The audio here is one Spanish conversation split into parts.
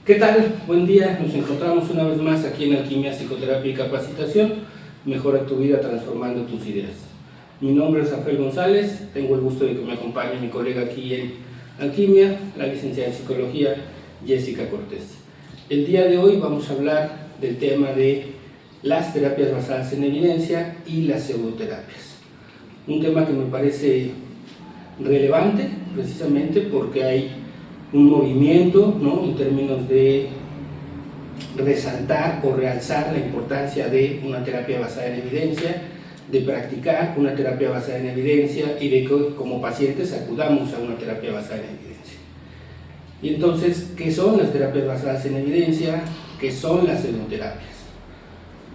¿Qué tal? Buen día, nos encontramos una vez más aquí en Alquimia, Psicoterapia y Capacitación. Mejora tu vida transformando tus ideas. Mi nombre es Rafael González, tengo el gusto de que me acompañe mi colega aquí en Alquimia, la licenciada en Psicología, Jessica Cortés. El día de hoy vamos a hablar del tema de las terapias basadas en evidencia y las pseudoterapias. Un tema que me parece relevante precisamente porque hay un movimiento, ¿no?, en términos de resaltar o realzar la importancia de una terapia basada en evidencia, de practicar una terapia basada en evidencia y de que como pacientes acudamos a una terapia basada en evidencia. Y entonces, ¿qué son las terapias basadas en evidencia? ¿Qué son las pseudoterapias?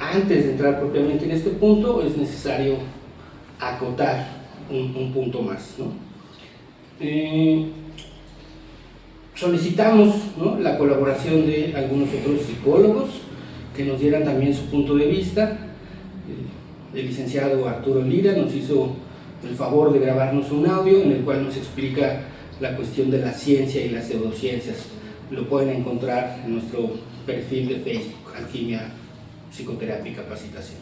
Antes de entrar propiamente en este punto, es necesario acotar un punto más, ¿no? Solicitamos, ¿no?, la colaboración de algunos otros psicólogos que nos dieran también su punto de vista. El licenciado Arturo Lira nos hizo el favor de grabarnos un audio en el cual nos explica la cuestión de la ciencia y las pseudociencias. Lo pueden encontrar en nuestro perfil de Facebook, Alquimia, Psicoterapia y Capacitación.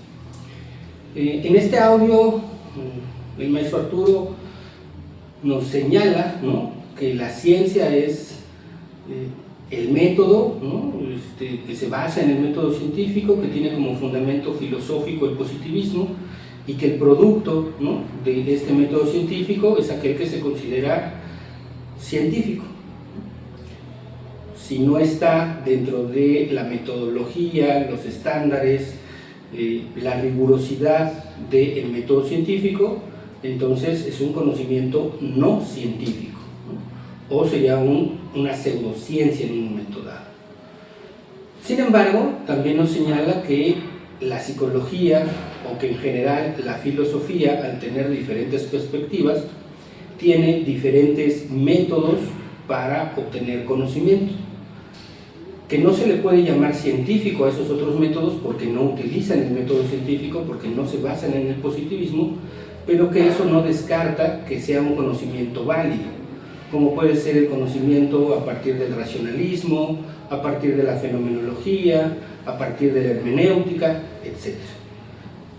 En este audio, el maestro Arturo nos señala, ¿no?, que la ciencia es el método, ¿no?, que se basa en el método científico, que tiene como fundamento filosófico el positivismo, y que el producto, ¿no?, de este método científico es aquel que se considera científico. Si no está dentro de la metodología, los estándares, la rigurosidad del método científico, entonces es un conocimiento no científico, ¿no?, o sería una pseudociencia en un momento dado. Sin embargo, también nos señala que la psicología, o que en general la filosofía, al tener diferentes perspectivas, tiene diferentes métodos para obtener conocimiento, que no se le puede llamar científico a esos otros métodos porque no utilizan el método científico, porque no se basan en el positivismo, pero que eso no descarta que sea un conocimiento válido, como puede ser el conocimiento a partir del racionalismo, a partir de la fenomenología, a partir de la hermenéutica, etc.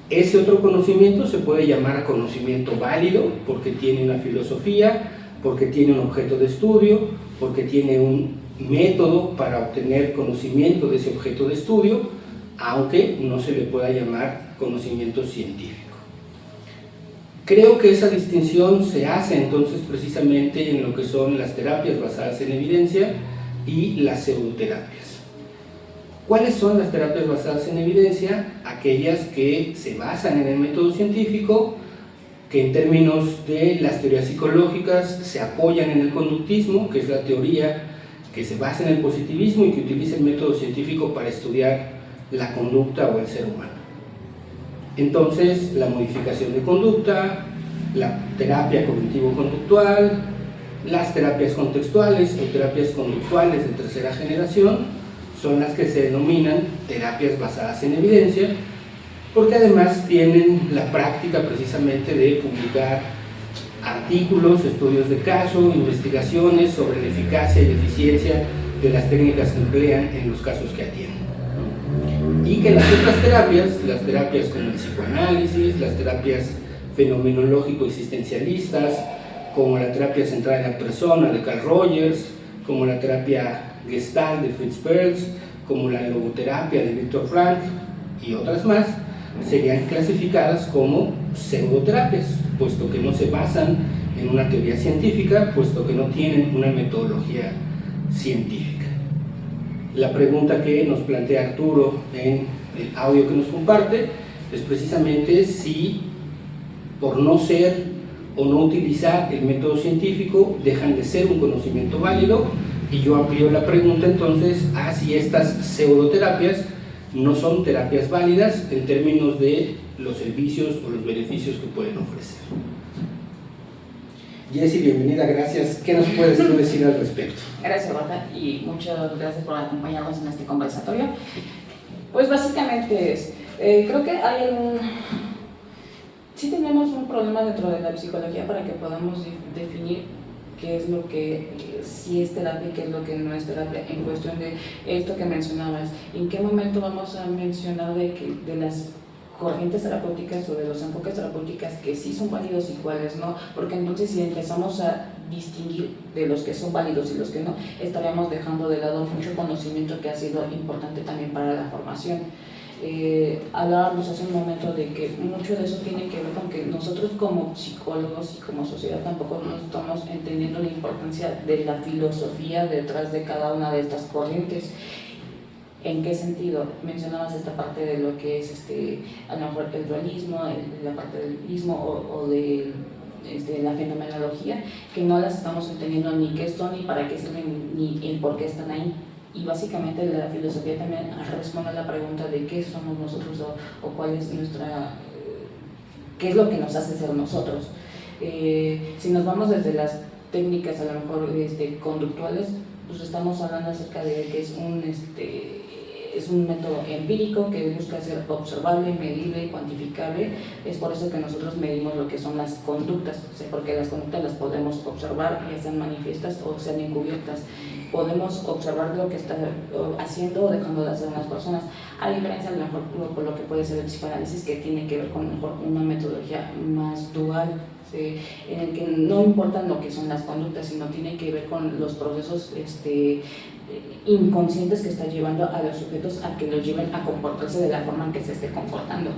Ese otro conocimiento se puede llamar conocimiento válido porque tiene una filosofía, porque tiene un objeto de estudio, porque tiene un método para obtener conocimiento de ese objeto de estudio, aunque no se le pueda llamar conocimiento científico. Creo que esa distinción se hace entonces precisamente en lo que son las terapias basadas en evidencia y las pseudoterapias. ¿Cuáles son las terapias basadas en evidencia? Aquellas que se basan en el método científico, que en términos de las teorías psicológicas se apoyan en el conductismo, que es la teoría que se basa en el positivismo y que utiliza el método científico para estudiar la conducta o el ser humano. Entonces, la modificación de conducta, la terapia cognitivo-conductual, las terapias contextuales o terapias conductuales de tercera generación son las que se denominan terapias basadas en evidencia, porque además tienen la práctica precisamente de publicar artículos, estudios de caso, investigaciones sobre la eficacia y eficiencia de las técnicas que emplean en los casos que atienden. Y que las otras terapias, las terapias como el psicoanálisis, las terapias fenomenológico-existencialistas, como la terapia centrada en la persona de Carl Rogers, como la terapia Gestalt de Fritz Perls, como la logoterapia de Viktor Frankl y otras más, serían clasificadas como pseudoterapias, puesto que no se basan en una teoría científica, puesto que no tienen una metodología científica. La pregunta que nos plantea Arturo en el audio que nos comparte es precisamente si por no ser o no utilizar el método científico dejan de ser un conocimiento válido, y yo amplío la pregunta entonces a si estas pseudoterapias no son terapias válidas en términos de los servicios o los beneficios que pueden ofrecer. Jessy, bienvenida, gracias. ¿Qué nos puedes tú decir al respecto? Gracias, Rafa, y muchas gracias por acompañarnos en este conversatorio. Pues básicamente creo que hay sí tenemos un problema dentro de la psicología para que podamos definir qué es lo que sí es terapia y qué es lo que no es terapia, en cuestión de esto que mencionabas. ¿En qué momento vamos a mencionar de las corrientes terapéuticas o de los enfoques terapéuticos que sí son válidos y cuáles no? Porque entonces si empezamos a distinguir de los que son válidos y los que no, estaríamos dejando de lado mucho conocimiento que ha sido importante también para la formación. Hablábamos hace un momento de que mucho de eso tiene que ver con que nosotros como psicólogos y como sociedad tampoco nos estamos entendiendo la importancia de la filosofía detrás de cada una de estas corrientes. ¿En qué sentido? Mencionabas esta parte de lo que es a lo mejor el dualismo, la parte del dualismo o de la fenomenología, que no las estamos entendiendo ni qué son, ni para qué sirven, ni el por qué están ahí. Y básicamente la filosofía también responde a la pregunta de qué somos nosotros o cuál es qué es lo que nos hace ser nosotros. Si nos vamos desde las técnicas a lo mejor conductuales, pues estamos hablando acerca de que es un método empírico que busca ser observable, medible, cuantificable. Es por eso que nosotros medimos lo que son las conductas, porque las conductas las podemos observar, ya sean manifiestas o sean encubiertas. Podemos observar lo que está haciendo o dejando de hacer unas personas, a diferencia a lo mejor por lo que puede ser el psicoanálisis, que tiene que ver con a lo mejor una metodología más dual, ¿sí? En el que no importan lo que son las conductas, sino tiene que ver con los procesos inconscientes que están llevando a los sujetos a que los lleven a comportarse de la forma en que se esté comportando.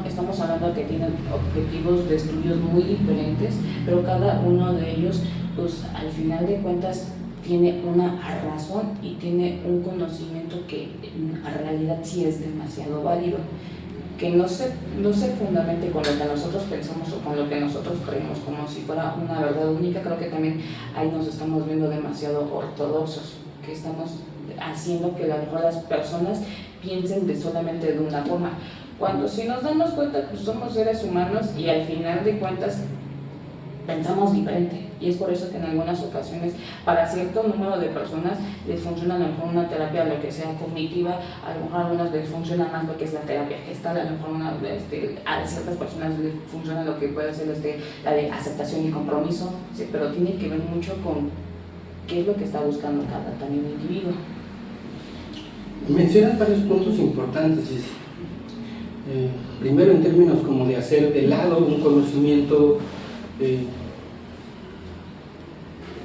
Estamos hablando de que tienen objetivos de estudios muy diferentes, pero cada uno de ellos, pues al final de cuentas, tiene una razón y tiene un conocimiento que en realidad sí es demasiado válido, que no se fundamente con lo que nosotros pensamos o con lo que nosotros creemos como si fuera una verdad única. Creo que también ahí nos estamos viendo demasiado ortodoxos, que estamos haciendo que a lo mejor las personas piensen solamente de una forma, cuando si nos damos cuenta pues somos seres humanos y al final de cuentas pensamos diferente, y es por eso que en algunas ocasiones para cierto número de personas les funciona a lo mejor una terapia, lo que sea cognitiva, a lo mejor a algunas les funciona más lo que es la terapia gestal, a lo mejor a ciertas personas les funciona lo que puede ser la de aceptación y compromiso, ¿sí? Pero tiene que ver mucho con qué es lo que está buscando cada también individuo. Mencionas varios puntos importantes, primero en términos como de hacer de lado un conocimiento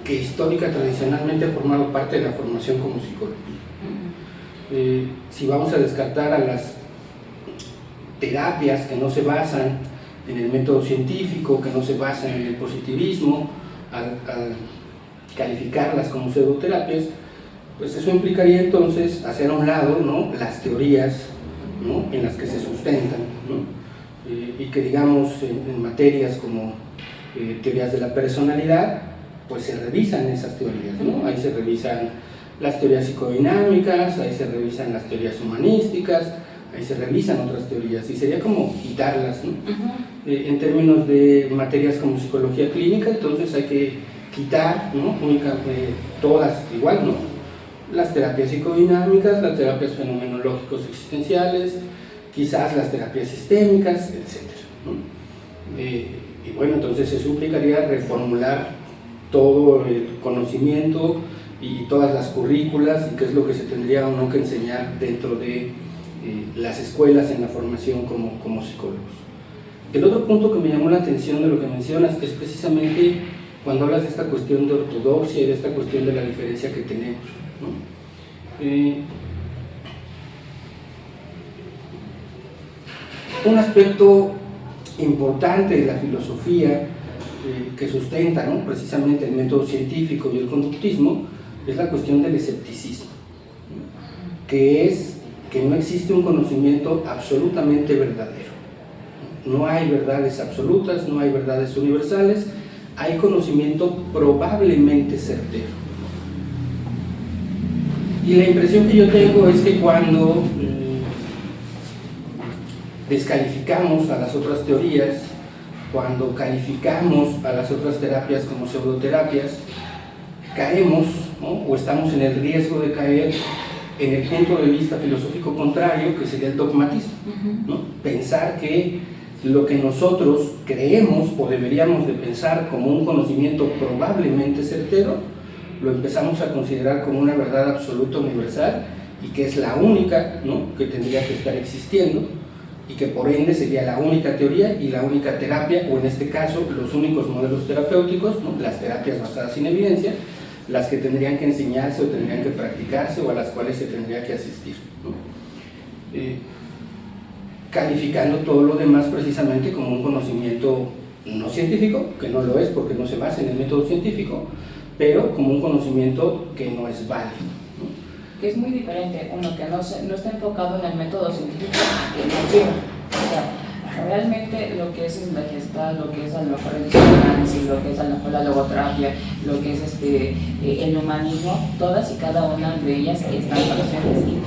que histórica, tradicionalmente ha formado parte de la formación como psicólogos. Si vamos a descartar a las terapias que no se basan en el método científico, que no se basan en el positivismo, al calificarlas como pseudoterapias, pues eso implicaría entonces hacer a un lado, ¿no?, las teorías, ¿no?, en las que se sustentan, ¿no? Y que digamos en materias como teorías de la personalidad, pues se revisan esas teorías, ¿no? Ahí se revisan las teorías psicodinámicas, ahí se revisan las teorías humanísticas, ahí se revisan otras teorías, y sería como quitarlas, ¿no? En términos de materias como psicología clínica, entonces hay que quitar, ¿no?, todas igual, ¿no?, las terapias psicodinámicas, las terapias fenomenológicos existenciales, quizás las terapias sistémicas, etc., ¿no? Y bueno, entonces eso implicaría reformular todo el conocimiento y todas las currículas y qué es lo que se tendría o no que enseñar dentro de las escuelas en la formación como psicólogos. El otro punto que me llamó la atención de lo que mencionas es precisamente cuando hablas de esta cuestión de ortodoxia y de esta cuestión de la diferencia que tenemos, ¿no? Un aspecto importante de la filosofía que sustenta, ¿no?, precisamente el método científico y el conductismo es la cuestión del escepticismo, ¿no?, que es que no existe un conocimiento absolutamente verdadero. No hay verdades absolutas, no hay verdades universales, hay conocimiento probablemente certero. Y la impresión que yo tengo es que cuando descalificamos a las otras teorías, cuando calificamos a las otras terapias como pseudoterapias, caemos, ¿no?, o estamos en el riesgo de caer en el punto de vista filosófico contrario, que sería el dogmatismo, ¿no? Pensar que lo que nosotros creemos o deberíamos de pensar como un conocimiento probablemente certero, lo empezamos a considerar como una verdad absoluta universal y que es la única, ¿no?, que tendría que estar existiendo y que por ende sería la única teoría y la única terapia, o en este caso los únicos modelos terapéuticos, ¿no?, las terapias basadas en evidencia, las que tendrían que enseñarse o tendrían que practicarse o a las cuales se tendría que asistir, ¿no? Calificando todo lo demás precisamente como un conocimiento no científico, que no lo es porque no se basa en el método científico, pero como un conocimiento que no es válido, ¿no? Que es muy diferente, uno que no está enfocado en el método científico a que no sirva. O sea, realmente lo que es la Gestalt, lo que es a lo mejor el psicoanálisis, lo que es a lo mejor la logoterapia, lo que es el humanismo, todas y cada una de ellas están presentes y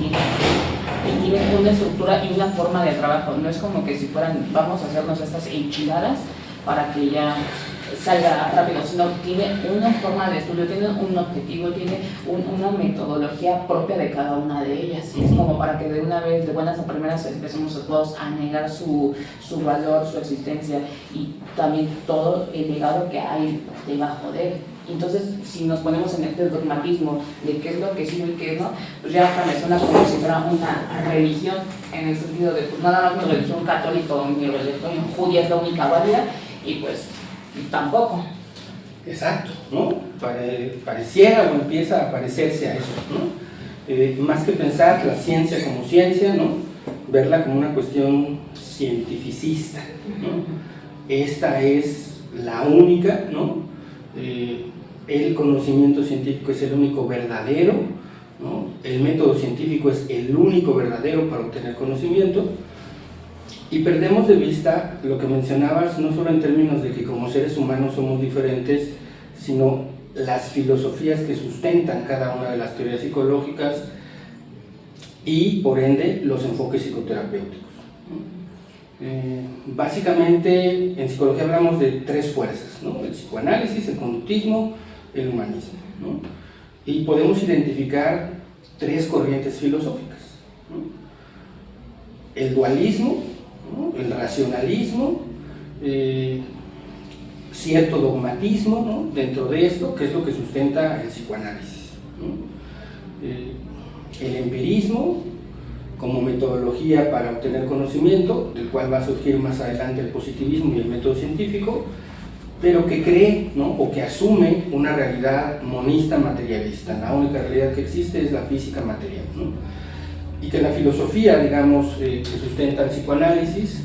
tienen una estructura y una forma de trabajo. No es como que si fueran, vamos a hacernos estas enchiladas para que ya salga rápido, sino tiene una forma de estudio, tiene un objetivo, tiene una metodología propia de cada una de ellas. Es como para que de una vez, de buenas a primeras, empecemos todos a negar su valor, su existencia y también todo el legado que hay debajo de él. Entonces, si nos ponemos en este dogmatismo de qué es lo que sirve y qué no, pues ya hasta me suena como si fuera una religión, en el sentido de, pues nada más mi religión católica o mi religión judía es la única válida, y pues tampoco. Exacto, ¿no? Pareciera o empieza a parecerse a eso, ¿no? Más que pensar la ciencia como ciencia, ¿no?, verla como una cuestión cientificista, ¿no? Esta es la única, ¿no? El conocimiento científico es el único verdadero, ¿no? El método científico es el único verdadero para obtener conocimiento, y perdemos de vista lo que mencionabas, no solo en términos de que como seres humanos somos diferentes, sino las filosofías que sustentan cada una de las teorías psicológicas y por ende los enfoques psicoterapéuticos. Básicamente en psicología hablamos de tres fuerzas, ¿no?, el psicoanálisis, el conductismo, el humanismo, ¿no? Y podemos identificar tres corrientes filosóficas, ¿no?: el dualismo, ¿no?, el racionalismo, cierto dogmatismo, ¿no?, dentro de esto, que es lo que sustenta el psicoanálisis, ¿no? El empirismo como metodología para obtener conocimiento, del cual va a surgir más adelante el positivismo y el método científico, pero que cree, ¿no?, o que asume una realidad monista materialista. La única realidad que existe es la física material, ¿no? Y que la filosofía, digamos, que sustenta el psicoanálisis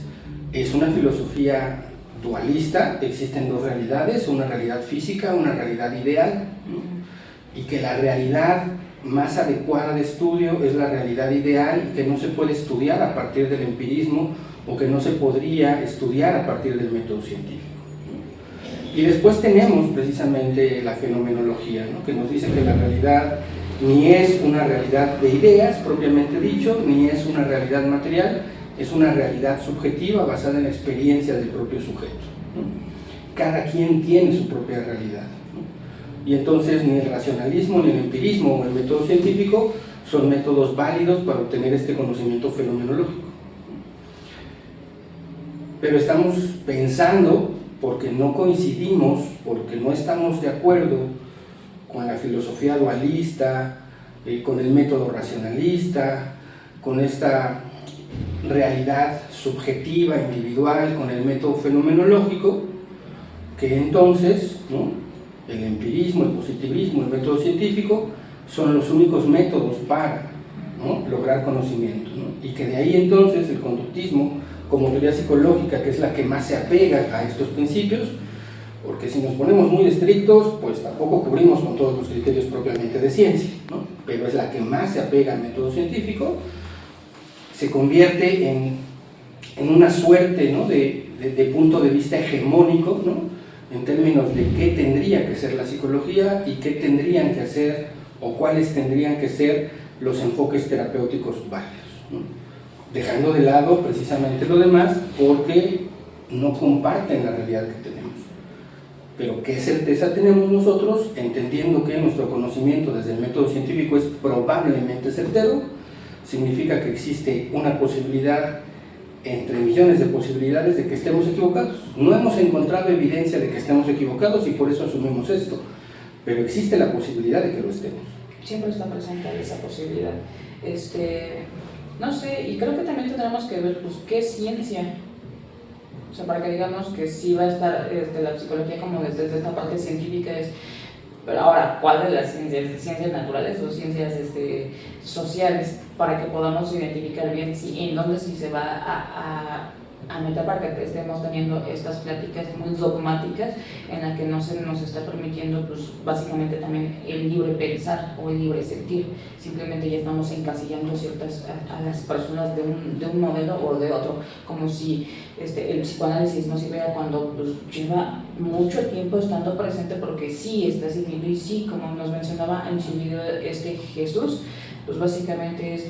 es una filosofía dualista. Existen dos realidades, una realidad física, una realidad ideal, ¿no? Y que la realidad más adecuada de estudio es la realidad ideal y que no se puede estudiar a partir del empirismo o que no se podría estudiar a partir del método científico, ¿no? Y después tenemos precisamente la fenomenología, ¿no?, que nos dice que la realidad ni es una realidad de ideas propiamente dicho, ni es una realidad material, es una realidad subjetiva basada en la experiencia del propio sujeto, ¿no? Cada quien tiene su propia realidad, ¿no? Y entonces ni el racionalismo, ni el empirismo o el método científico son métodos válidos para obtener este conocimiento fenomenológico. Pero estamos pensando, porque no coincidimos, porque no estamos de acuerdo con la filosofía dualista, con el método racionalista, con esta realidad subjetiva, individual, con el método fenomenológico, que entonces, ¿no?, el empirismo, el positivismo, el método científico son los únicos métodos para, ¿no?, lograr conocimiento, ¿no? Y que de ahí entonces el conductismo, como teoría psicológica, que es la que más se apega a estos principios, porque si nos ponemos muy estrictos, pues tampoco cubrimos con todos los criterios propiamente de ciencia, ¿no?, pero es la que más se apega al método científico, se convierte en una suerte, ¿no?, de punto de vista hegemónico, ¿no?, en términos de qué tendría que ser la psicología y qué tendrían que hacer o cuáles tendrían que ser los enfoques terapéuticos válidos, ¿no?, dejando de lado precisamente lo demás porque no comparten la realidad que tenemos. Pero ¿qué certeza tenemos nosotros, entendiendo que nuestro conocimiento desde el método científico es probablemente certero? Significa que existe una posibilidad entre millones de posibilidades de que estemos equivocados. No hemos encontrado evidencia de que estemos equivocados y por eso asumimos esto, pero existe la posibilidad de que lo estemos. Siempre está presente esa posibilidad. No sé, y creo que también tendremos que ver, pues, qué es ciencia. O sea, para que digamos que sí va a estar la psicología como desde esta parte científica es, pero ahora, ¿cuál de las ciencias? ¿Ciencias naturales o ciencias sociales? Para que podamos identificar bien en dónde sí se va a meter, para que estemos teniendo estas pláticas muy dogmáticas en las que no se nos está permitiendo, pues, básicamente también el libre pensar o el libre sentir. Simplemente ya estamos encasillando a las personas de un modelo o de otro, como si el psicoanálisis no sirviera cuando, pues, lleva mucho tiempo estando presente, porque sí está sirviendo y sí, como nos mencionaba en su video Jesús, pues básicamente es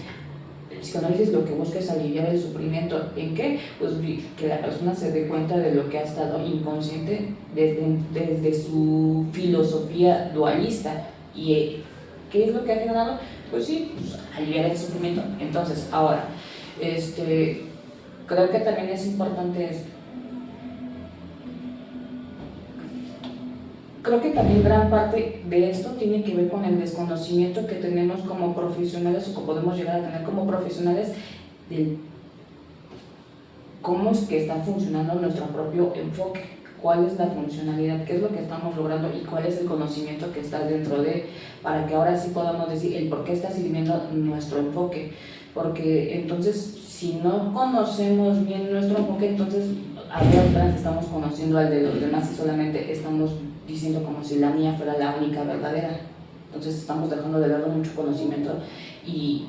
el psicoanálisis lo que busca es aliviar el sufrimiento. ¿En qué? Pues que la persona se dé cuenta de lo que ha estado inconsciente desde su filosofía dualista. ¿Y qué es lo que ha generado? Pues sí, pues, aliviar el sufrimiento. Entonces, ahora, creo que también es importante creo que también gran parte de esto tiene que ver con el desconocimiento que tenemos como profesionales, o que podemos llegar a tener como profesionales, de cómo es que está funcionando nuestro propio enfoque, cuál es la funcionalidad, qué es lo que estamos logrando y cuál es el conocimiento que está dentro para que ahora sí podamos decir el por qué está sirviendo nuestro enfoque. Porque entonces, si no conocemos bien nuestro enfoque, entonces a veces estamos conociendo al de los demás y solamente estamos diciendo como si la mía fuera la única verdadera. Entonces estamos dejando de lado mucho conocimiento y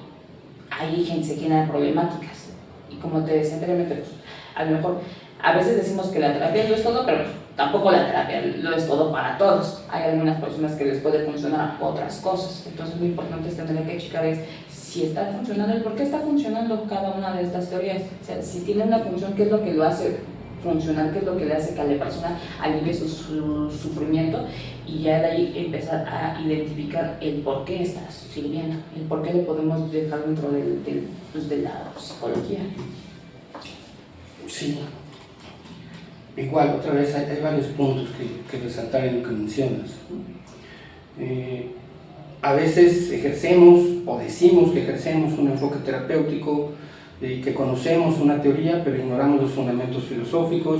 ahí se generan problemáticas. Y como te decía anteriormente, pues, a lo mejor a veces decimos que la terapia lo es todo, pero tampoco la terapia lo es todo para todos. Hay algunas personas que les puede funcionar otras cosas. Entonces lo importante es tener que checar si está funcionando y por qué está funcionando cada una de estas teorías. O sea, si tiene una función, ¿qué es lo que lo hace funcionar? ¿Qué es lo que le hace que a la persona alivie su sufrimiento? Y ya de ahí empezar a identificar el por qué está sirviendo, el por qué le podemos dejar dentro de la psicología. Sí. Igual, otra vez, hay varios puntos que resaltar en lo que mencionas. A veces ejercemos o decimos que ejercemos un enfoque terapéutico, que conocemos una teoría, pero ignoramos los fundamentos filosóficos,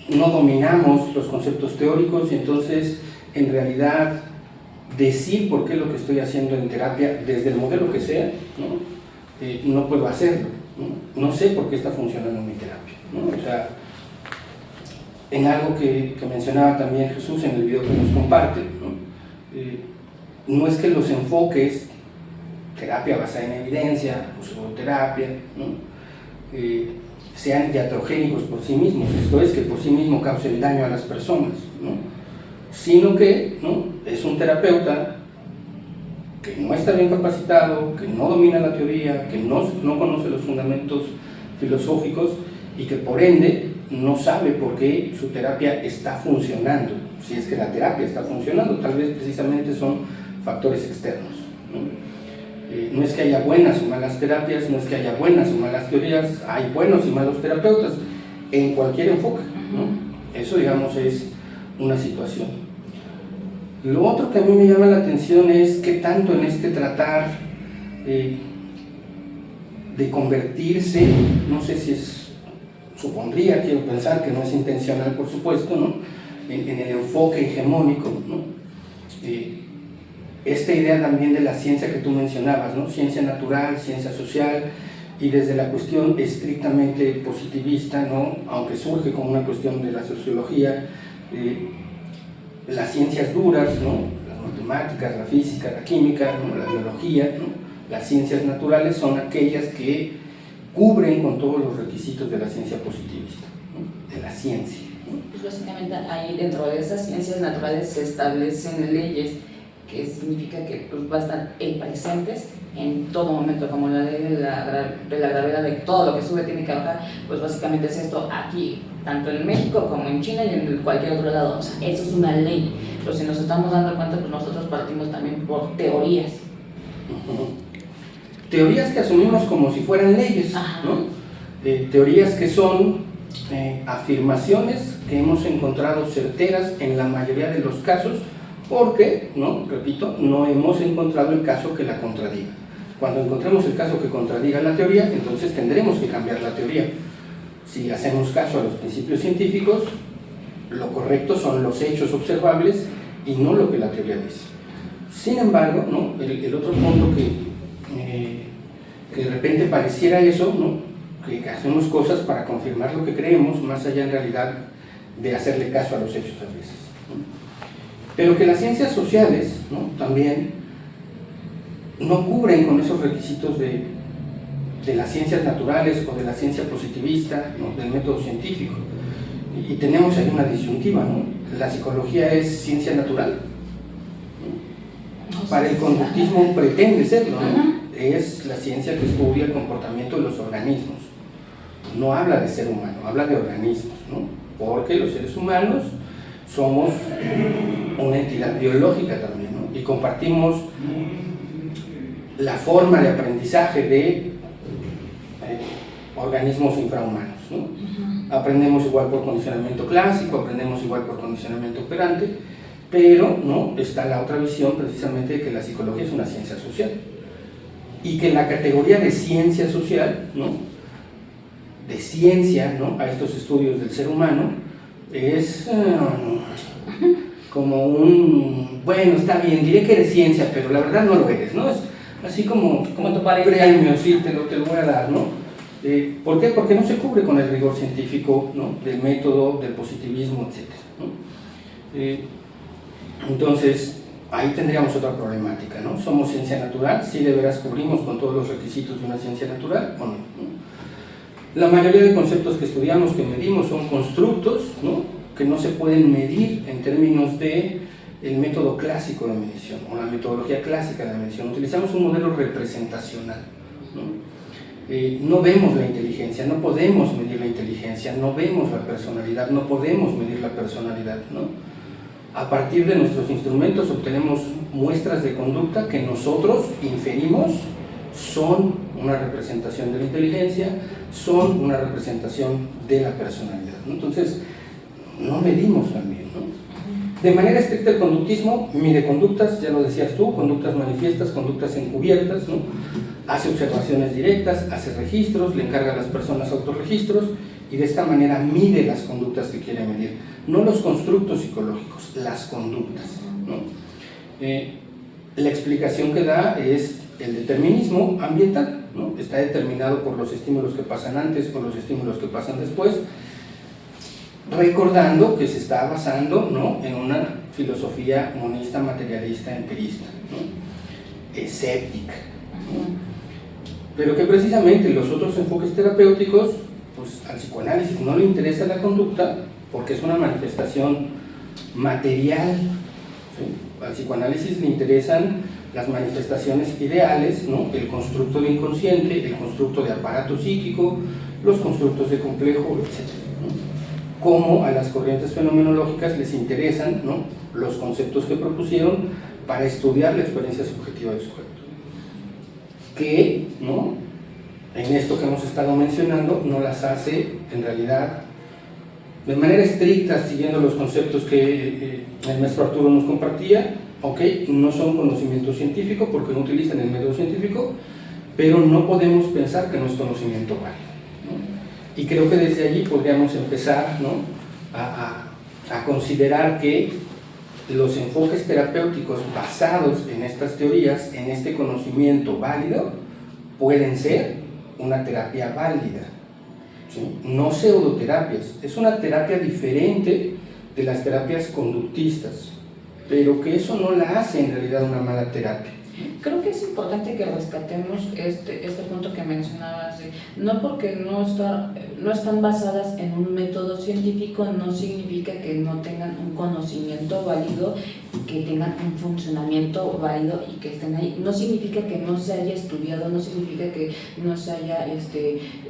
no dominamos los conceptos teóricos y entonces, en realidad, decir por qué lo que estoy haciendo en terapia, desde el modelo que sea, no puedo hacerlo. No sé por qué está funcionando mi terapia, ¿no? O sea, en algo que mencionaba también Jesús en el video que nos comparte, no es que los enfoques, terapia basada en evidencia, o pseudoterapia, sean iatrogénicos por sí mismos, esto es, que por sí mismo causen daño a las personas, sino que es un terapeuta que no está bien capacitado, que no domina la teoría, que no conoce los fundamentos filosóficos y que por ende no sabe por qué su terapia está funcionando. Si es que la terapia está funcionando, tal vez precisamente son factores externos. No es que haya buenas o malas terapias, no es que haya buenas o malas teorías, hay buenos y malos terapeutas en cualquier enfoque, ¿no? Eso, digamos, es una situación. Lo otro que a mí me llama la atención es que tanto en este tratar de convertirse, no sé si supondría, quiero pensar que no es intencional, por supuesto, ¿no? en el enfoque hegemónico, ¿no? Esta idea también de la ciencia que tú mencionabas, ¿no? Ciencia natural, ciencia social, y desde la cuestión estrictamente positivista, ¿no? Aunque surge como una cuestión de la sociología, las ciencias duras, ¿no? Las matemáticas, la física, la química, ¿no? La biología, ¿no? Las ciencias naturales son aquellas que cubren con todos los requisitos de la ciencia positivista, ¿no? De la ciencia, ¿no? Pues básicamente ahí dentro de esas ciencias naturales se establecen leyes que significa que pues, van a estar presentes en todo momento, como la ley de la gravedad, de que todo lo que sube tiene que bajar. Pues básicamente es esto aquí, tanto en México como en China y en cualquier otro lado. O sea, eso es una ley, pero si nos estamos dando cuenta, pues nosotros partimos también por teorías. Teorías que asumimos como si fueran leyes, ¿no? Teorías que son afirmaciones que hemos encontrado certeras en la mayoría de los casos, porque, ¿no? Repito, no hemos encontrado el caso que la contradiga. Cuando encontremos el caso que contradiga la teoría, entonces tendremos que cambiar la teoría. Si hacemos caso a los principios científicos, lo correcto son los hechos observables y no lo que la teoría dice. Sin embargo, ¿no? el otro punto que de repente pareciera eso, ¿no? Que hacemos cosas para confirmar lo que creemos, más allá en realidad de hacerle caso a los hechos a veces, ¿no? Pero que las ciencias sociales, ¿no? También no cubren con esos requisitos de las ciencias naturales o de la ciencia positivista, ¿no? Del método científico. Y tenemos ahí una disyuntiva, ¿no? La psicología es ciencia natural, ¿no? Para el conductismo pretende serlo, ¿no? Es la ciencia que estudia el comportamiento de los organismos. No habla de ser humano, habla de organismos, ¿no? Porque los seres humanos somos una entidad biológica también, ¿no? Y compartimos la forma de aprendizaje de organismos infrahumanos, ¿no? Aprendemos igual por condicionamiento clásico, aprendemos igual por condicionamiento operante, pero ¿no? Está la otra visión precisamente de que la psicología es una ciencia social y que la categoría de ciencia social, ¿no? De ciencia, ¿no? A estos estudios del ser humano es como un, bueno, está bien, diré que eres ciencia, pero la verdad no lo eres, ¿no? Es así como tu pareja. Premio, sí, te lo voy a dar, ¿no? ¿Por qué? Porque no se cubre con el rigor científico, ¿no? Del método, del positivismo, etc., ¿no? Entonces, ahí tendríamos otra problemática, ¿no? ¿Somos ciencia natural? ¿Sí de veras cubrimos con todos los requisitos de una ciencia natural o no? La mayoría de conceptos que estudiamos, que medimos, son constructos, ¿no? Que no se pueden medir en términos de el método clásico de medición o la metodología clásica de medición. Utilizamos un modelo representacional, ¿no? No vemos la inteligencia, no podemos medir la inteligencia, no vemos la personalidad, no podemos medir la personalidad, ¿no? A partir de nuestros instrumentos obtenemos muestras de conducta que nosotros inferimos son una representación de la inteligencia, son una representación de la personalidad, ¿no? Entonces, no medimos también, ¿no? De manera estricta el conductismo mide conductas, ya lo decías tú, conductas manifiestas, conductas encubiertas, ¿no? Hace observaciones directas, hace registros, le encarga a las personas autorregistros y de esta manera mide las conductas que quiere medir, no los constructos psicológicos, las conductas, ¿no? La explicación que da es el determinismo ambiental, ¿no? Está determinado por los estímulos que pasan antes o los estímulos que pasan después, recordando que se está basando, ¿no? En una filosofía monista, materialista, empirista, ¿no? Escéptica, ¿no? Pero que precisamente los otros enfoques terapéuticos, pues al psicoanálisis no le interesa la conducta porque es una manifestación material, ¿sí? Al psicoanálisis le interesan las manifestaciones ideales, ¿no? El constructo de inconsciente, el constructo de aparato psíquico, los constructos de complejo, etc., ¿no? Como a las corrientes fenomenológicas les interesan, ¿no? Los conceptos que propusieron para estudiar la experiencia subjetiva del sujeto. Que, ¿no? En esto que hemos estado mencionando, no las hace en realidad de manera estricta, siguiendo los conceptos que el maestro Arturo nos compartía. Ok, no son conocimiento científico porque no utilizan el método científico, pero no podemos pensar que no es conocimiento válido, ¿no? Y creo que desde allí podríamos empezar, ¿no? a considerar que los enfoques terapéuticos basados en estas teorías, en este conocimiento válido, pueden ser una terapia válida, ¿sí? No pseudoterapias, es una terapia diferente de las terapias conductistas, pero que eso no la hace en realidad una mala terapia. Creo que es importante que rescatemos este punto que mencionabas, no porque no están basadas en un método científico no significa que no tengan un conocimiento válido, que tengan un funcionamiento válido y que estén ahí. No significa que no se haya estudiado, no significa que no se haya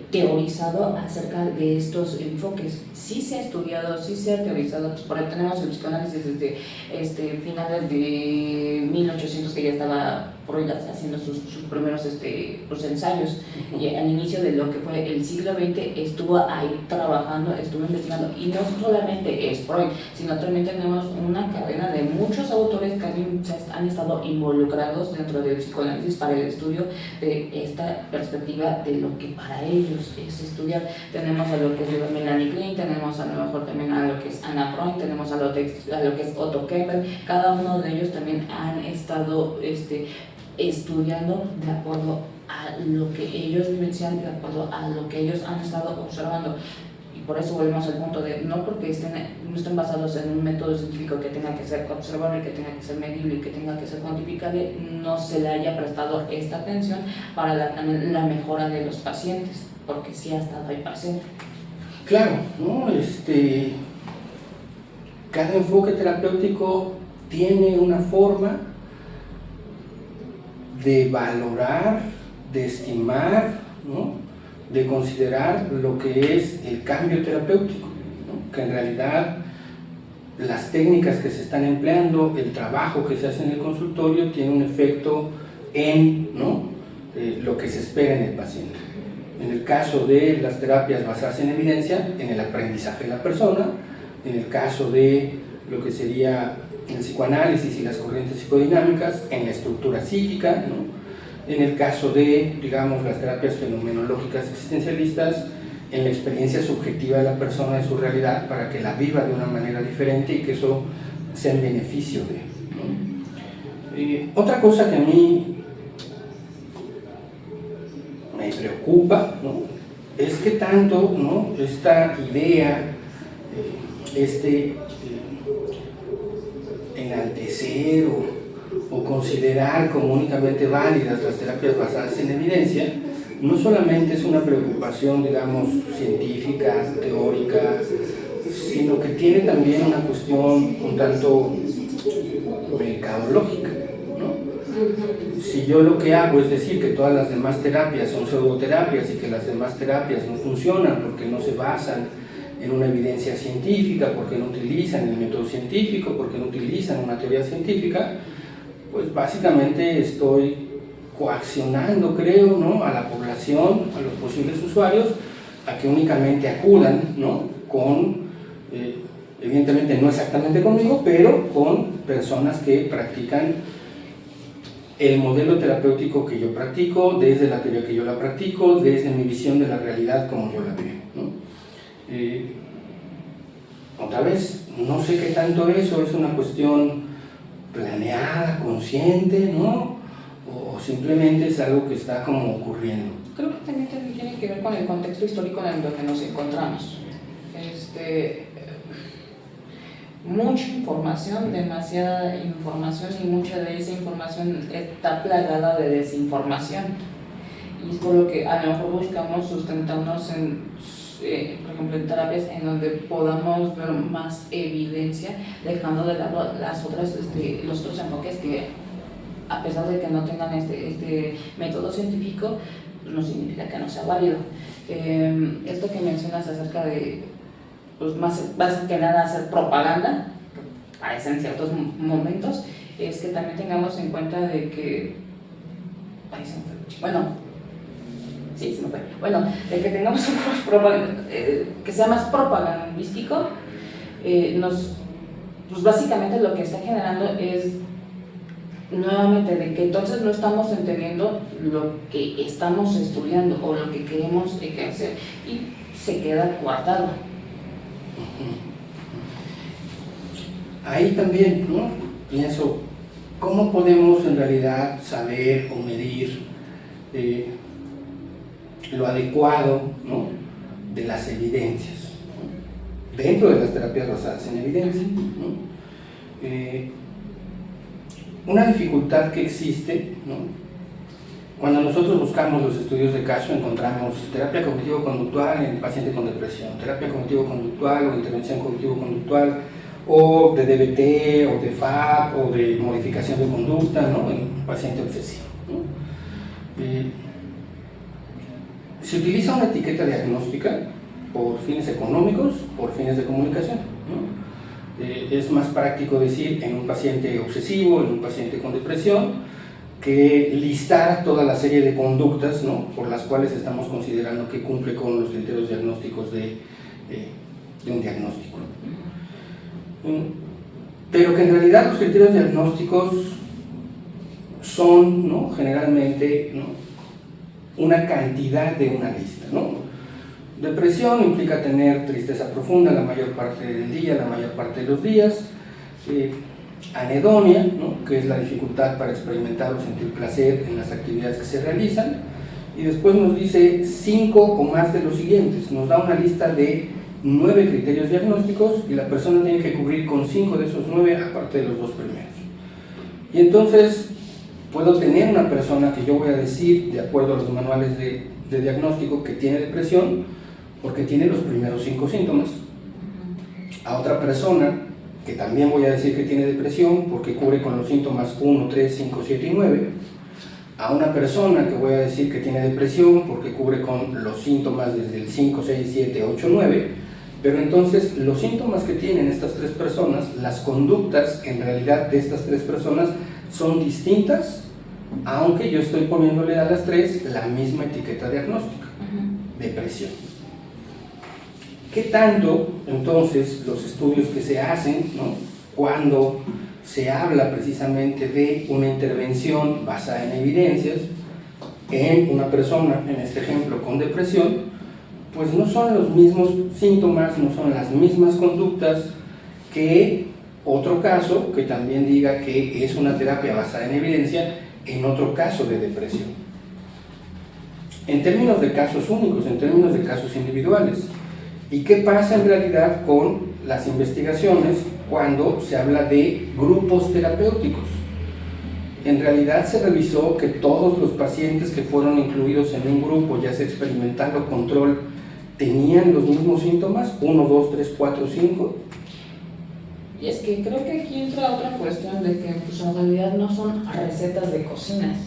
teorizado acerca de estos enfoques. Sí se ha estudiado, sí se ha teorizado, pues por ahí tenemos el psicoanálisis desde finales de 1800 que ya estaba Freud haciendo sus primeros pues, ensayos. Y al inicio de lo que fue el siglo XX estuvo ahí trabajando, estuvo investigando, y no solamente es Freud, sino también tenemos una cadena de muchos autores que han estado involucrados dentro del psicoanálisis para el estudio de esta perspectiva de lo que para ellos es estudiar. Tenemos a lo que es Melanie Klein, tenemos a lo mejor también a lo que es Anna Freud, tenemos a lo que es Otto Kemper. Cada uno de ellos también han estado estudiando de acuerdo a lo que ellos vivencian, de acuerdo a lo que ellos han estado observando. Y por eso volvemos al punto de no porque no estén basados en un método científico que tenga que ser observable, que tenga que ser medible y que tenga que ser cuantificable, no se le haya prestado esta atención para la mejora de los pacientes, porque sí ha estado ahí presente. Claro, ¿no? Cada enfoque terapéutico tiene una forma de valorar, de estimar, ¿no? De considerar lo que es el cambio terapéutico, ¿no? Que en realidad las técnicas que se están empleando, el trabajo que se hace en el consultorio tiene un efecto en, ¿no? Lo que se espera en el paciente. En el caso de las terapias basadas en evidencia, en el aprendizaje de la persona. En el caso de lo que sería el psicoanálisis y las corrientes psicodinámicas, en la estructura psíquica, ¿no? En el caso de, digamos, las terapias fenomenológicas existencialistas, en la experiencia subjetiva de la persona de su realidad para que la viva de una manera diferente y que eso sea en beneficio de, ¿no? Otra cosa que a mí me preocupa, ¿no? Es que tanto, ¿no? Esta idea, enaltecer o considerar como únicamente válidas las terapias basadas en evidencia, no solamente es una preocupación, digamos, científica, teórica, sino que tiene también una cuestión un tanto mercadológica, ¿no? Si yo lo que hago es decir que todas las demás terapias son pseudoterapias y que las demás terapias no funcionan porque no se basan en una evidencia científica, porque no utilizan el método científico, porque no utilizan una teoría científica, pues básicamente estoy coaccionando, creo, ¿no? A la población, a los posibles usuarios, a que únicamente acudan, ¿no? Con, evidentemente no exactamente conmigo, pero con personas que practican el modelo terapéutico que yo practico, desde la teoría que yo la practico, desde mi visión de la realidad como yo la veo, ¿no? Otra vez, no sé qué tanto eso es una cuestión planeada, consciente, ¿no? O simplemente es algo que está como ocurriendo. Creo que también tiene que ver con el contexto histórico en donde nos encontramos. Mucha información, demasiada información, y mucha de esa información está plagada de desinformación. Y es por lo que a lo mejor buscamos sustentarnos en, por ejemplo, en terapias en donde podamos ver más evidencia, dejando de lado los otros enfoques que, a pesar de que no tengan este método científico, pues no significa que no sea válido. Esto que mencionas acerca de, pues más que nada hacer propaganda, que parece en ciertos momentos, es que también tengamos en cuenta de que, de que tengamos que sea más propagandístico, pues básicamente lo que está generando es nuevamente de que entonces no estamos entendiendo lo que estamos estudiando o lo que queremos ejercer, y se queda coartado. Ahí también, ¿no? Pienso, ¿cómo podemos en realidad saber o medir lo adecuado, ¿no? De las evidencias, ¿no? Dentro de las terapias basadas en evidencia, ¿no? Una dificultad que existe, ¿no? Cuando nosotros buscamos los estudios de caso, encontramos terapia cognitivo-conductual en paciente con depresión, terapia cognitivo-conductual o intervención cognitivo-conductual, o de DBT, o de FAP, o de modificación de conducta, ¿no? En paciente obsesivo, ¿no? Se utiliza una etiqueta diagnóstica por fines económicos, por fines de comunicación, ¿no? Es más práctico decir en un paciente obsesivo, en un paciente con depresión, que listar toda la serie de conductas, ¿no?, por las cuales estamos considerando que cumple con los criterios diagnósticos de un diagnóstico. Pero que en realidad los criterios diagnósticos son, ¿no?, generalmente, ¿no?, una cantidad de una lista, ¿no? Depresión implica tener tristeza profunda la mayor parte del día, la mayor parte de los días. Anedonia, ¿no?, que es la dificultad para experimentar o sentir placer en las actividades que se realizan. Y después nos dice 5 o más de los siguientes. Nos da una lista de 9 criterios diagnósticos y la persona tiene que cubrir con 5 de esos 9, aparte de los 2 primeros. Y entonces puedo tener una persona que yo voy a decir, de acuerdo a los manuales de diagnóstico, que tiene depresión porque tiene los primeros 5 síntomas. A otra persona que también voy a decir que tiene depresión porque cubre con los síntomas 1, 3, 5, 7 y 9. A una persona que voy a decir que tiene depresión porque cubre con los síntomas desde el 5, 6, 7, 8, 9. Pero entonces los síntomas que tienen estas 3 personas, las conductas en realidad de estas 3 personas son distintas, aunque yo estoy poniéndole a las 3 la misma etiqueta diagnóstica, depresión. ¿Qué tanto entonces los estudios que se hacen, ¿no?, cuando se habla precisamente de una intervención basada en evidencias en una persona, en este ejemplo con depresión, pues no son los mismos síntomas, no son las mismas conductas que otro caso que también diga que es una terapia basada en evidencia en otro caso de depresión? En términos de casos únicos, en términos de casos individuales. ¿Y qué pasa en realidad con las investigaciones cuando se habla de grupos terapéuticos? En realidad se revisó que todos los pacientes que fueron incluidos en un grupo, ya sea experimental o control, tenían los mismos síntomas, 1, 2, 3, 4, 5. Y es que creo que aquí entra otra cuestión de que pues, en realidad no son recetas de cocinas.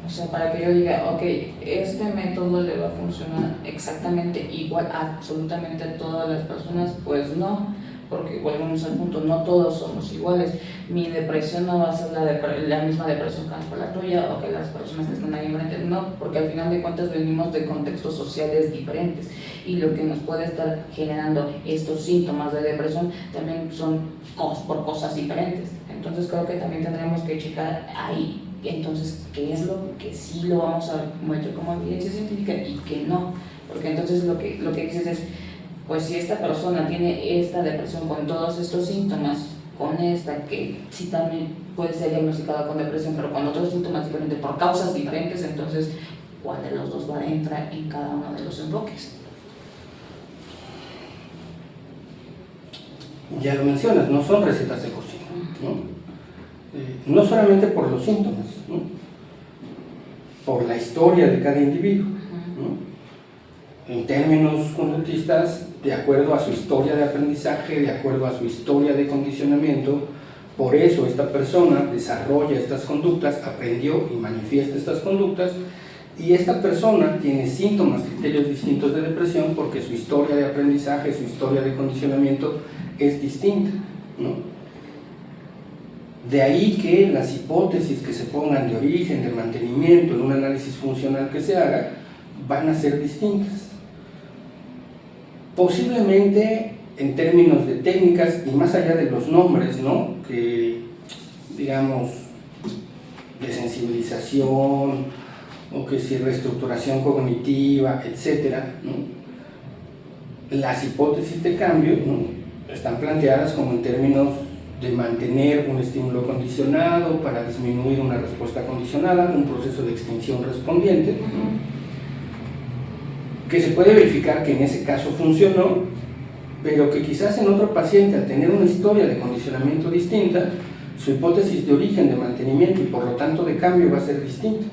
O sea, para que yo diga, ok, este método le va a funcionar exactamente igual a absolutamente a todas las personas, pues no, porque volvemos al punto, no todos somos iguales. Mi depresión no va a ser la misma depresión que la tuya o que las personas que están ahí enfrente, no, porque al final de cuentas venimos de contextos sociales diferentes y lo que nos puede estar generando estos síntomas de depresión también son por cosas diferentes. Entonces creo que también tendremos que checar ahí. Entonces, ¿qué es lo que sí lo vamos a meter como evidencia científica y qué no? Porque entonces lo que dices es, pues si esta persona tiene esta depresión con todos estos síntomas, con esta que sí también puede ser diagnosticada con depresión, pero con otros síntomas diferentes, por causas diferentes, entonces, ¿cuál de los dos va a entrar en cada uno de los enfoques? Ya lo mencionas, no son recetas de cocina, ¿no? No solamente por los síntomas, ¿no?, por la historia de cada individuo, ¿no?, en términos conductistas, de acuerdo a su historia de aprendizaje, de acuerdo a su historia de condicionamiento. Por eso esta persona desarrolla estas conductas, aprendió y manifiesta estas conductas, y esta persona tiene síntomas, criterios distintos de depresión porque su historia de aprendizaje, su historia de condicionamiento es distinta, ¿no? De ahí que las hipótesis que se pongan de origen, de mantenimiento, en un análisis funcional que se haga, van a ser distintas. Posiblemente en términos de técnicas y más allá de los nombres, ¿no?, que digamos de sensibilización o que si reestructuración cognitiva, etcétera, ¿no?, las hipótesis de cambio, ¿no?, están planteadas como en términos de mantener un estímulo condicionado para disminuir una respuesta condicionada, un proceso de extinción respondiente, que se puede verificar que en ese caso funcionó, pero que quizás en otro paciente, al tener una historia de condicionamiento distinta, su hipótesis de origen, de mantenimiento y por lo tanto de cambio va a ser distinta.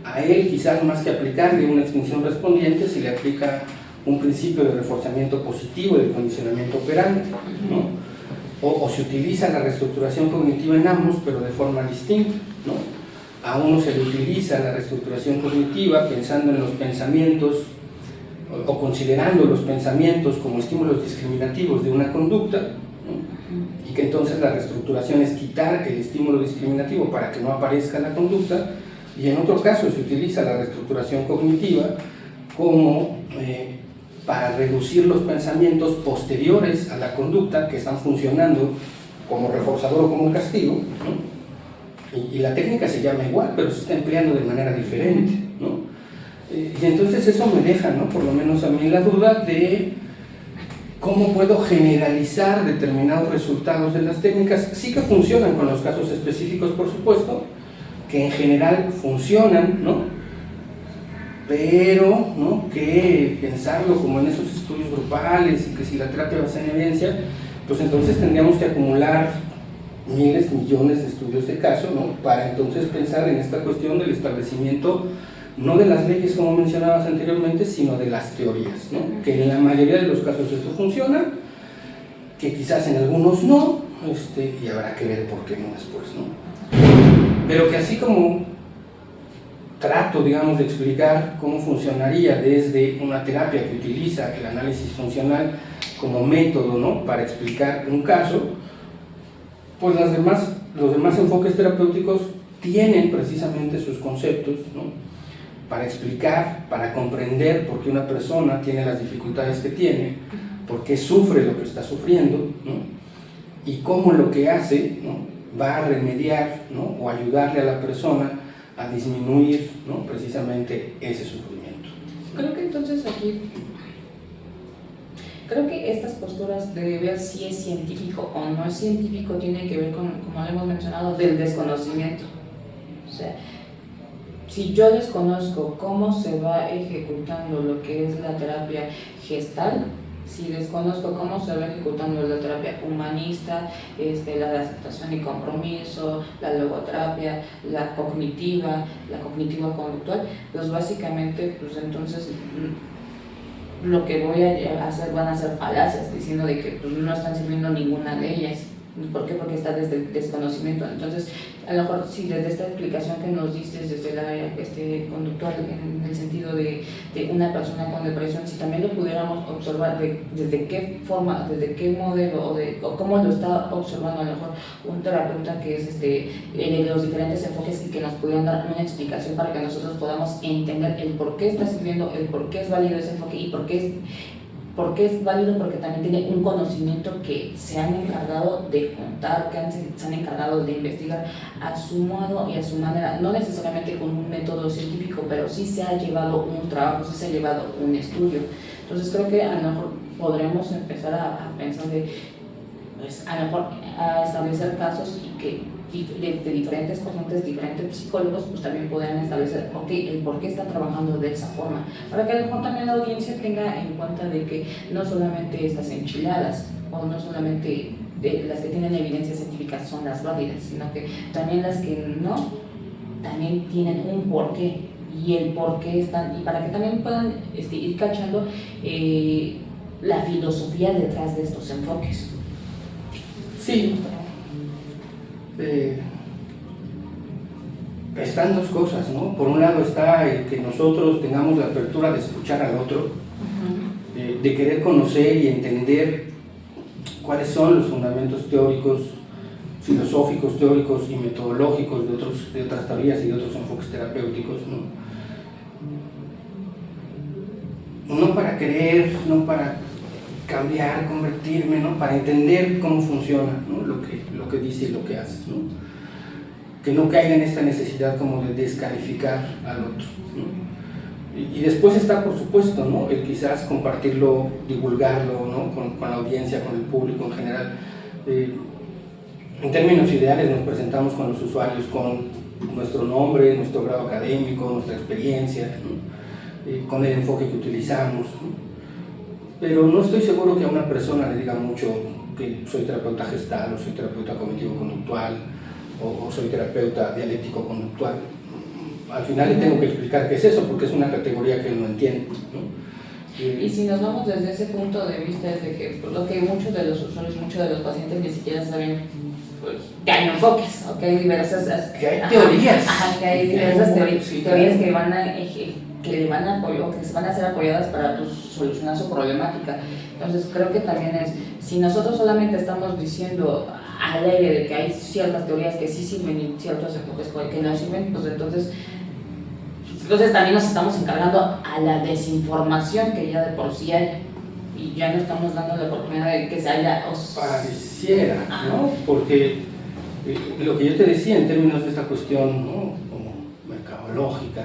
A él quizás más que aplicarle una extinción respondiente, se le aplica un principio de reforzamiento positivo del condicionamiento operante, ¿no? O se utiliza la reestructuración cognitiva en ambos, pero de forma distinta, ¿no? A uno se le utiliza la reestructuración cognitiva pensando en los pensamientos o considerando los pensamientos como estímulos discriminativos de una conducta, ¿no?, y que entonces la reestructuración es quitar el estímulo discriminativo para que no aparezca la conducta, y en otro caso se utiliza la reestructuración cognitiva como para reducir los pensamientos posteriores a la conducta que están funcionando como reforzador o como castigo, ¿no? Y la técnica se llama igual, pero se está empleando de manera diferente, ¿no? Y entonces eso me deja, ¿no?, por lo menos a mí, la duda de cómo puedo generalizar determinados resultados de las técnicas. Sí que funcionan con los casos específicos, por supuesto, que en general funcionan, ¿no?, pero, ¿no?, que pensarlo como en esos estudios grupales y que si la terapia basada en evidencia, pues entonces tendríamos que acumular miles, millones de estudios de caso, ¿no?, para entonces pensar en esta cuestión del establecimiento no de las leyes como mencionabas anteriormente, sino de las teorías, ¿no?, que en la mayoría de los casos esto funciona, que quizás en algunos no, y habrá que ver por qué no después, ¿no? Pero que así como trato, digamos, de explicar cómo funcionaría desde una terapia que utiliza el análisis funcional como método, ¿no?, para explicar un caso, pues los demás enfoques terapéuticos tienen precisamente sus conceptos, ¿no?, para explicar, para comprender por qué una persona tiene las dificultades que tiene, por qué sufre lo que está sufriendo, ¿no?, y cómo lo que hace, ¿no?, va a remediar, ¿no?, o ayudarle a la persona a disminuir, ¿no?, precisamente ese sufrimiento. Creo que entonces aquí, creo que estas posturas de ver si es científico o no es científico tienen que ver con, como lo hemos mencionado, del desconocimiento. O sea, si yo desconozco cómo se va ejecutando lo que es la terapia gestal, si desconozco cómo se va ejecutando la terapia humanista, la de aceptación y compromiso, la logoterapia, la cognitiva conductual, pues básicamente, pues entonces lo que voy a hacer van a ser falacias, diciendo de que pues, no están sirviendo ninguna de ellas. ¿Por qué? Porque está desde el desconocimiento. Entonces, a lo mejor si desde esta explicación que nos diste desde el área conductual, en el sentido de una persona con depresión, si también lo pudiéramos observar desde qué forma, desde qué modelo o cómo lo está observando a lo mejor un terapeuta que es los diferentes enfoques y que nos pudieran dar una explicación para que nosotros podamos entender el por qué está sirviendo, el por qué es válido ese enfoque y por qué es válido, porque también tiene un conocimiento que se han encargado de contar, se han encargado de investigar a su modo y a su manera, no necesariamente con un método científico, pero sí se ha llevado un trabajo, sí se ha llevado un estudio. Entonces creo que a lo mejor podremos empezar a pensar pues, a lo mejor a establecer casos y que de diferentes corrientes, diferentes psicólogos, pues también podrán establecer el por qué están trabajando de esa forma, para que a lo mejor también la audiencia tenga en cuenta de que no solamente estas enchiladas, o no solamente las que tienen evidencia científica son las válidas, sino que también las que no, también tienen un porqué, y el porqué están, y para que también puedan ir cachando la filosofía detrás de estos enfoques. Sí. Están dos cosas, ¿no? Por un lado está el que nosotros tengamos la apertura de escuchar al otro, de querer conocer y entender cuáles son los fundamentos teóricos, filosóficos, teóricos y metodológicos de otras teorías y de otros enfoques terapéuticos, ¿no? No para creer, no para cambiar, convertirme, ¿no?, para entender cómo funciona, ¿no?, lo que dice y lo que hace, ¿no? Que no caiga en esta necesidad como de descalificar al otro, ¿no? Y después está, por supuesto, ¿no?, el quizás compartirlo, divulgarlo, ¿no?, con la audiencia, con el público en general. En términos ideales nos presentamos con los usuarios con nuestro nombre, nuestro grado académico, nuestra experiencia, ¿no?, con el enfoque que utilizamos, ¿no? Pero no estoy seguro que a una persona le diga mucho que soy terapeuta gestal, o soy terapeuta cognitivo-conductual, o soy terapeuta dialéctico-conductual. Al final le tengo que explicar qué es eso, porque es una categoría que él no entiende, ¿no? Y si nos vamos desde ese punto de vista, es de que lo que muchos de los usuarios, muchos de los pacientes ni siquiera saben, pues, que hay enfoques, o que hay diversas... Que hay teorías. Ajá, que hay diversas teorías, sí, teorías que van a... que le van a apoyar, que se van a ser apoyadas para pues, solucionar su problemática. Entonces creo que también es, si nosotros solamente estamos diciendo al aire de que hay ciertas teorías que sí sirven y ciertos enfoques que no sirven, pues entonces también nos estamos encargando a la desinformación que ya de por sí hay, y ya no estamos dando la oportunidad de que se haya... Pareciera, ¿no? Porque lo que yo te decía en términos de esta cuestión, ¿no? Como mercadológica,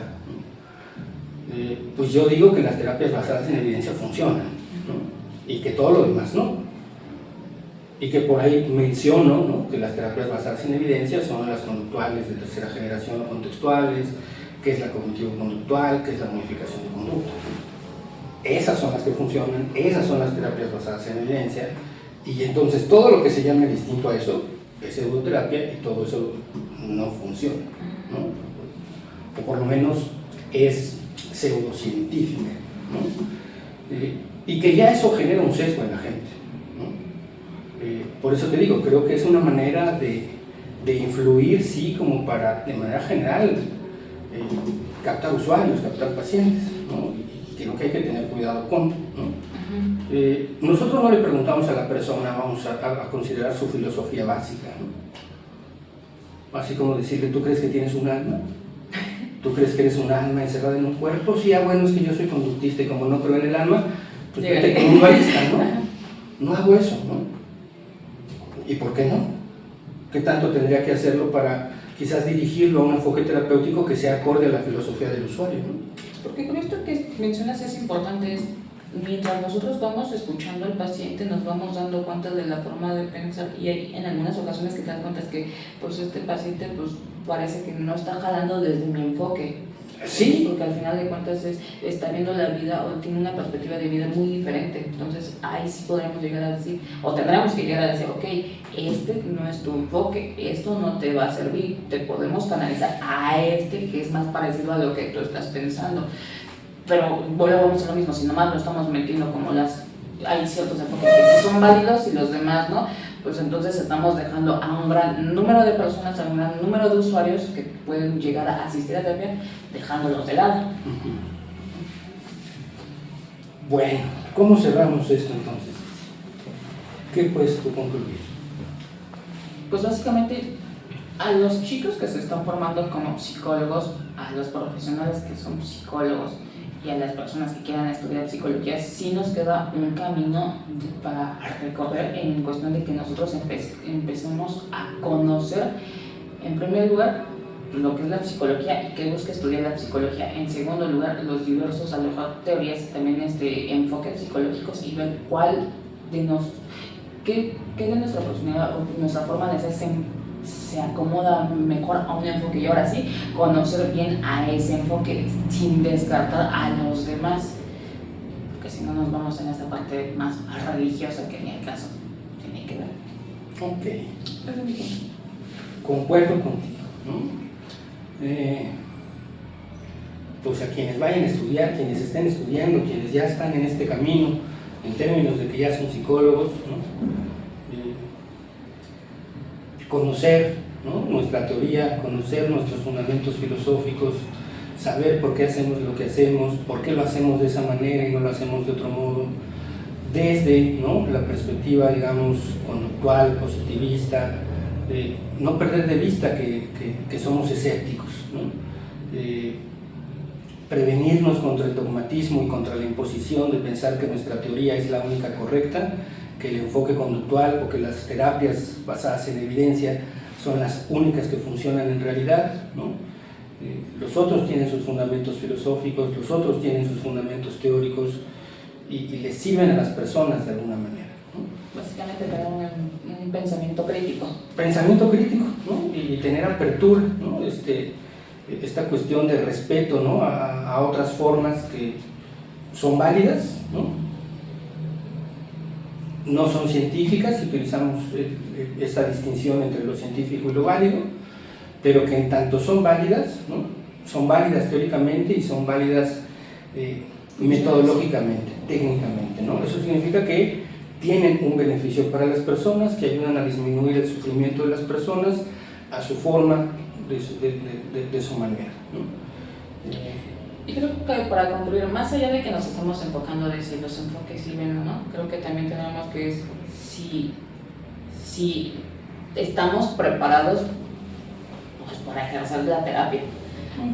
pues yo digo que las terapias basadas en evidencia funcionan, ¿no? Y que todo lo demás no. Y que por ahí menciono, ¿no?, que las terapias basadas en evidencia son las conductuales de tercera generación o contextuales, que es la cognitivo-conductual, que es la modificación de conducta. Esas son las que funcionan, esas son las terapias basadas en evidencia, y entonces todo lo que se llame distinto a eso es pseudoterapia, y todo eso no funciona, ¿no? O por lo menos es pseudocientífica, ¿no? Y que ya eso genera un sesgo en la gente, ¿no? Por eso te digo, creo que es una manera de influir, sí, como para, de manera general, captar usuarios, captar pacientes, ¿no? Y creo que hay que tener cuidado con, ¿no? Nosotros no le preguntamos a la persona, vamos a considerar su filosofía básica, ¿no? Así como decirle, ¿tú crees que tienes un alma? ¿Tú crees que eres un alma encerrada en un cuerpo? Sí, bueno, es que yo soy conductista y como no creo en el alma, pues vete con un dualista, ¿no? No hago eso, ¿no? ¿Y por qué no? ¿Qué tanto tendría que hacerlo para quizás dirigirlo a un enfoque terapéutico que sea acorde a la filosofía del usuario, ¿no? Porque con esto que mencionas es importante, es mientras nosotros vamos escuchando al paciente, nos vamos dando cuenta de la forma de pensar, y hay en algunas ocasiones que te das cuenta es que pues este paciente pues parece que no está jalando desde mi enfoque. Sí. Porque al final de cuentas está viendo la vida o tiene una perspectiva de vida muy diferente. Entonces ahí sí podremos llegar a decir, o tendremos que llegar a decir, ok, este no es tu enfoque, esto no te va a servir, te podemos canalizar a este que es más parecido a lo que tú estás pensando. Pero volvemos a lo mismo, si nomás lo estamos metiendo como hay ciertos enfoques que sí son válidos y los demás no, pues entonces estamos dejando a un gran número de personas, a un gran número de usuarios que pueden llegar a asistir a terapia, dejándolos de lado. Bueno, ¿cómo cerramos esto entonces? ¿Qué puedes tú concluir? Pues básicamente a los chicos que se están formando como psicólogos, a los profesionales que son psicólogos y a las personas que quieran estudiar psicología, sí nos queda un camino para recorrer en cuestión de que nosotros empecemos a conocer, en primer lugar, lo que es la psicología y qué busca estudiar la psicología. En segundo lugar, los diversos, a lo mejor, teorías y también enfoques psicológicos, y ver cuál de qué de nuestra personalidad o nuestra forma de ser se acomoda mejor a un enfoque, y ahora sí, conocer bien a ese enfoque sin descartar a los demás, porque si no nos vamos en esta parte más religiosa que ni el caso tiene que ver. Ok. Concuerdo contigo, ¿no? Pues a quienes vayan a estudiar, quienes estén estudiando, quienes ya están en este camino, en términos de que ya son psicólogos, ¿no? Conocer, ¿no?, nuestra teoría, conocer nuestros fundamentos filosóficos, saber por qué hacemos lo que hacemos, por qué lo hacemos de esa manera y no lo hacemos de otro modo, desde, ¿no?, la perspectiva, digamos, conductual, positivista, no perder de vista que somos escépticos, ¿no? Prevenirnos contra el dogmatismo y contra la imposición de pensar que nuestra teoría es la única correcta, que el enfoque conductual o que las terapias basadas en evidencia son las únicas que funcionan en realidad, ¿no? Los otros tienen sus fundamentos filosóficos, los otros tienen sus fundamentos teóricos y les sirven a las personas de alguna manera, ¿no? Básicamente tener un pensamiento crítico. Pensamiento crítico, ¿no? Y tener apertura, ¿no? Esta cuestión de respeto, ¿no?, a otras formas que son válidas, ¿no? No son científicas, si utilizamos esta distinción entre lo científico y lo válido, pero que en tanto son válidas, ¿no?, son válidas teóricamente y son válidas metodológicamente. técnicamente, ¿no? Eso significa que tienen un beneficio para las personas, que ayudan a disminuir el sufrimiento de las personas a su forma, de su manera, ¿no? Y creo que para concluir, más allá de que nos estamos enfocando de si los enfoques sirven o no, creo que también tenemos que es si estamos preparados pues, para ejercer la terapia.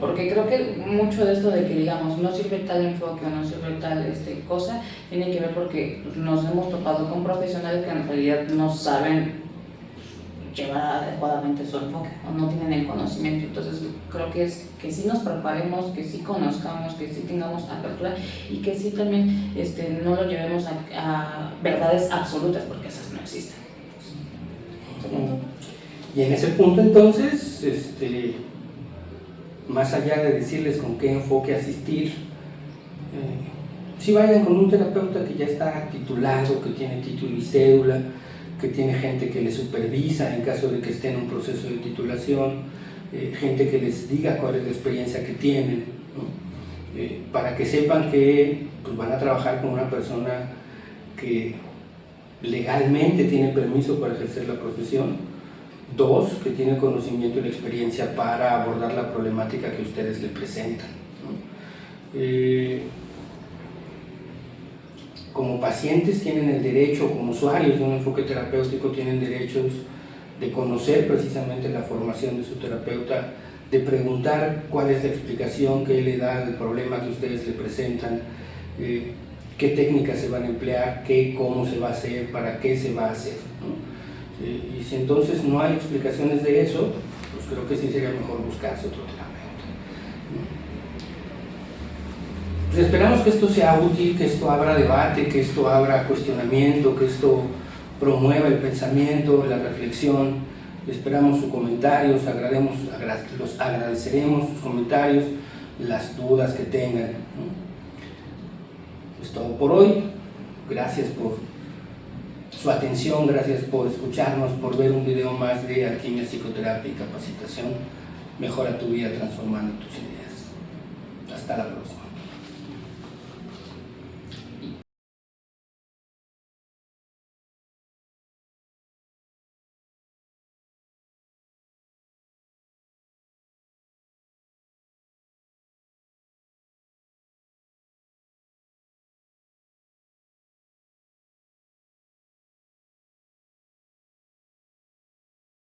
Porque creo que mucho de esto de que digamos no sirve tal enfoque o no sirve tal cosa tiene que ver porque nos hemos topado con profesionales que en realidad no saben llevar adecuadamente su enfoque o no tienen el conocimiento. Entonces creo que es que sí nos preparemos, que sí conozcamos, que sí tengamos apertura y que sí también no lo llevemos a verdades absolutas, porque esas no existen. Y en ese punto entonces, más allá de decirles con qué enfoque asistir, si vayan con un terapeuta que ya está titulado, que tiene título y cédula, que tiene gente que les supervisa en caso de que esté en un proceso de titulación, gente que les diga cuál es la experiencia que tienen, ¿no? Para que sepan que pues, van a trabajar con una persona que legalmente tiene permiso para ejercer la profesión, dos, que tiene conocimiento y la experiencia para abordar la problemática que ustedes le presentan, ¿no? Como pacientes tienen el derecho, como usuarios de un enfoque terapéutico tienen derechos de conocer precisamente la formación de su terapeuta, de preguntar cuál es la explicación que él le da del problema que ustedes le presentan, qué técnicas se van a emplear, cómo se va a hacer, para qué se va a hacer, ¿no? Y si entonces no hay explicaciones de eso, pues creo que sí sería mejor buscarse otro terapeuta. Pues esperamos que esto sea útil, que esto abra debate, que esto abra cuestionamiento, que esto promueva el pensamiento, la reflexión. Esperamos sus comentarios, los agradeceremos sus comentarios, las dudas que tengan, ¿no? Es todo por hoy. Gracias por su atención, gracias por escucharnos, por ver un video más de Alquimia, Psicoterapia y Capacitación. Mejora tu vida transformando tus ideas. Hasta la próxima.